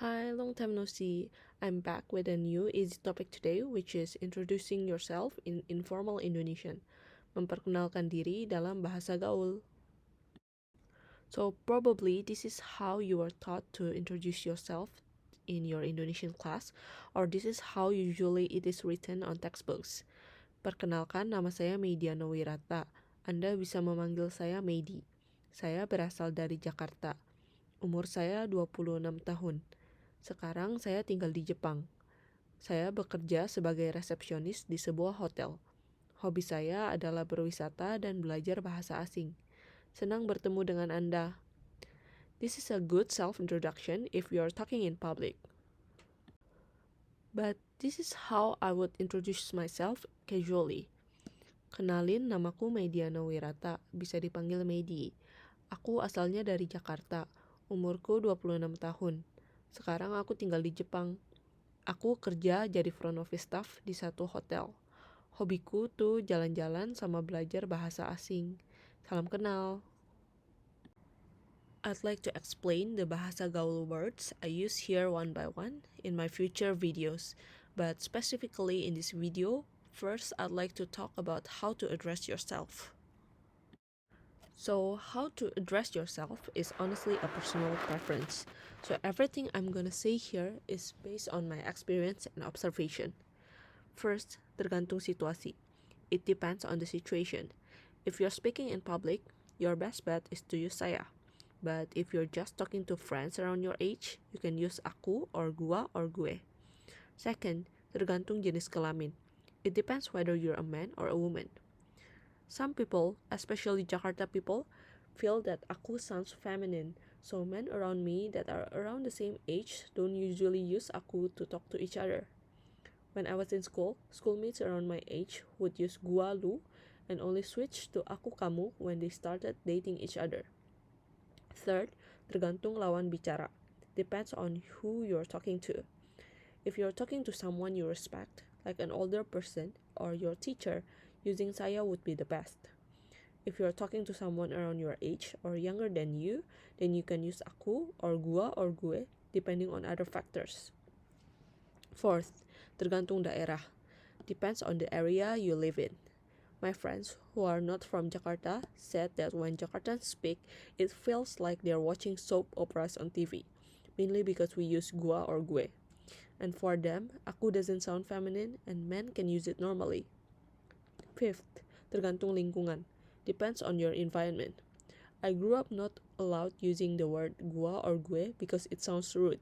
Hi, long time no see. I'm back with a new easy topic today, which is introducing yourself in informal Indonesian. Memperkenalkan diri dalam bahasa gaul. So probably this is how you are taught to introduce yourself in your Indonesian class, or this is how usually it is written on textbooks. Perkenalkan, nama saya Mediano Wirata. Anda bisa memanggil saya Medi. Saya berasal dari Jakarta. Umur saya 26 tahun. Sekarang saya tinggal di Jepang. Saya bekerja sebagai resepsionis di sebuah hotel. Hobi saya adalah berwisata dan belajar bahasa asing. Senang bertemu dengan Anda. This is a good self-introduction if you are talking in public. But this is how I would introduce myself casually. Kenalin, namaku Mediana Wirata, bisa dipanggil Medi. Aku asalnya dari Jakarta. Umurku 26 tahun. Sekarang aku tinggal di Jepang. Aku kerja jadi front office staff di satu hotel. Hobiku tuh jalan-jalan sama belajar bahasa asing. Salam kenal. I'd like to explain the Bahasa Gaul words I use here one by one in my future videos. But specifically in this video, first I'd like to talk about how to address yourself. So how to address yourself is honestly a personal preference. So everything I'm gonna say here is based on my experience and observation. First, tergantung situasi. It depends on the situation. If you're speaking in public, your best bet is to use saya. But if you're just talking to friends around your age, you can use aku or gua or gue. Second, tergantung jenis kelamin. It depends whether you're a man or a woman. Some people, especially Jakarta people, feel that aku sounds feminine, so men around me that are around the same age don't usually use aku to talk to each other. When I was in school, schoolmates around my age would use gua lu and only switch to aku kamu when they started dating each other. Third, tergantung lawan bicara. Depends on who you're talking to. If you're talking to someone you respect, like an older person or your teacher, using saya would be the best. If you're talking to someone around your age or younger than you, then you can use aku or gua or gue depending on other factors. Fourth, tergantung daerah. Depends on the area you live in. My friends who are not from Jakarta said that when Jakartans speak, it feels like they're watching soap operas on TV, mainly because we use gua or gue. And for them, aku doesn't sound feminine and men can use it normally. Fifth, tergantung lingkungan. Depends on your environment. I grew up not allowed using the word gua or gue because it sounds rude.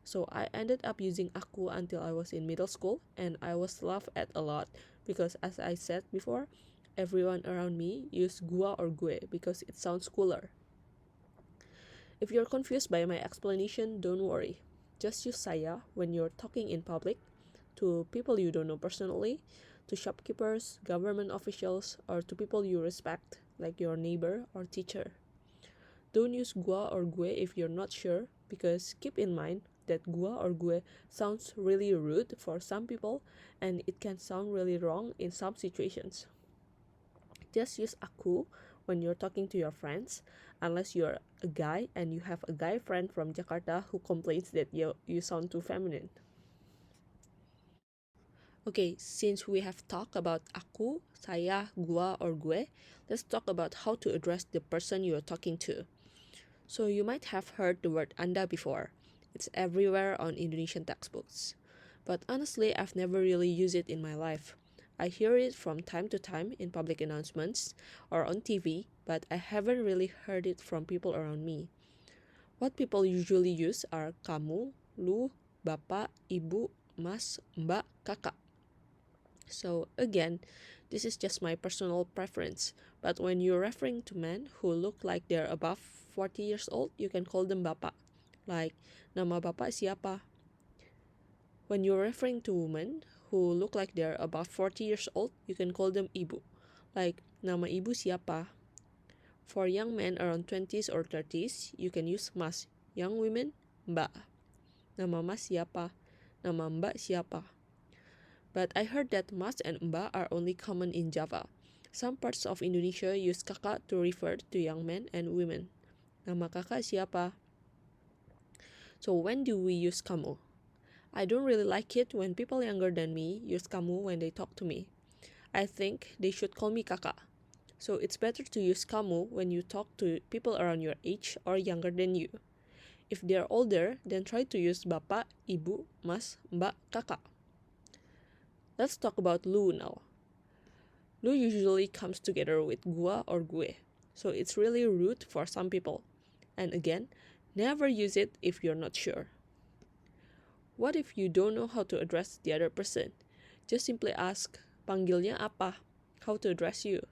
So I ended up using aku until I was in middle school, and I was laughed at a lot because, as I said before, everyone around me used gua or gue because it sounds cooler. If you're confused by my explanation, don't worry. Just use saya when you're talking in public, to people you don't know personally, to shopkeepers, government officials, or to people you respect, like your neighbor or teacher. Don't use gua or gue if you're not sure, because keep in mind that gua or gue sounds really rude for some people and it can sound really wrong in some situations. Just use aku when you're talking to your friends, unless you're a guy and you have a guy friend from Jakarta who complains that you sound too feminine. Okay, since we have talked about aku, saya, gua, or gue, let's talk about how to address the person you're talking to. So you might have heard the word Anda before. It's everywhere on Indonesian textbooks. But honestly, I've never really used it in my life. I hear it from time to time in public announcements or on TV, but I haven't really heard it from people around me. What people usually use are kamu, lu, bapak, ibu, mas, mbak, kakak. So again, this is just my personal preference, but when you're referring to men who look like they're above 40 years old, you can call them bapak. Like, nama bapak siapa? When you're referring to women who look like they're above 40 years old, you can call them ibu. Like, nama ibu siapa? For young men around 20s or 30s, you can use mas. Young women, mbak. Nama mas siapa? Nama mbak siapa? But I heard that mas and mbak are only common in Java. Some parts of Indonesia use kakak to refer to young men and women. Nama kakak siapa? So when do we use kamu? I don't really like it when people younger than me use kamu when they talk to me. I think they should call me kakak. So it's better to use kamu when you talk to people around your age or younger than you. If they're older, then try to use bapak, ibu, mas, mbak, kakak. Let's talk about lu now. Lu usually comes together with gua or gue, so it's really rude for some people. And again, never use it if you're not sure. What if you don't know how to address the other person? Just simply ask, panggilnya apa? How to address you?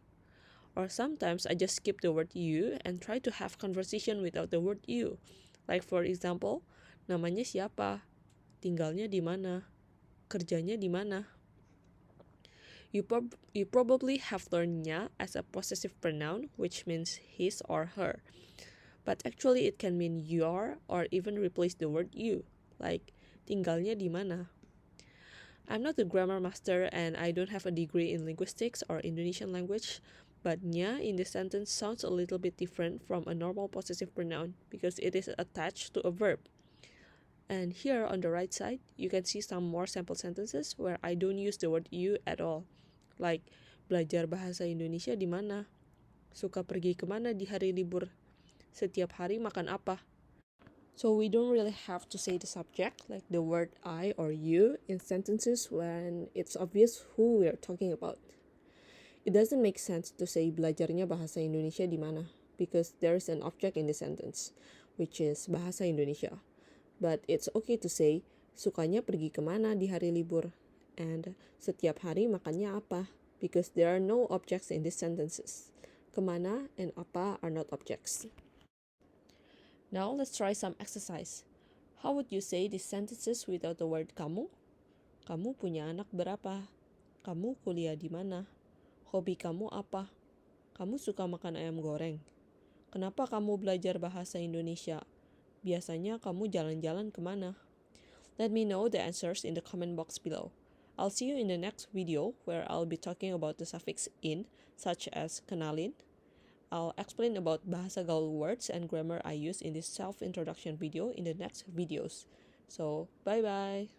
Or sometimes I just skip the word you and try to have conversation without the word you. Like for example, namanya siapa? Tinggalnya di mana? Kerjanya di mana? You probably have learned nya as a possessive pronoun, which means his or her. But actually it can mean your or even replace the word you, like tinggalnya di mana. I'm not a grammar master and I don't have a degree in linguistics or Indonesian language, but nya in this sentence sounds a little bit different from a normal possessive pronoun because it is attached to a verb. And here on the right side, you can see some more sample sentences where I don't use the word you at all. Like, belajar bahasa Indonesia di mana? Suka pergi kemana di hari libur? Setiap hari makan apa? So we don't really have to say the subject, like the word I or you, in sentences when it's obvious who we're talking about. It doesn't make sense to say belajarnya bahasa Indonesia di mana, because there is an object in the sentence, which is bahasa Indonesia. But it's okay to say, sukanya pergi kemana di hari libur? And setiap hari makannya apa? Because there are no objects in these sentences. Kemana and apa are not objects. Now let's try some exercise. How would you say these sentences without the word kamu? Kamu punya anak berapa? Kamu kuliah di mana? Hobi kamu apa? Kamu suka makan ayam goreng? Kenapa kamu belajar bahasa Indonesia? Biasanya kamu jalan-jalan kemana? Let me know the answers in the comment box below. I'll see you in the next video where I'll be talking about the suffix in, such as kenalin. I'll explain about Bahasa Gaul words and grammar I use in this self-introduction video in the next videos. So, bye-bye!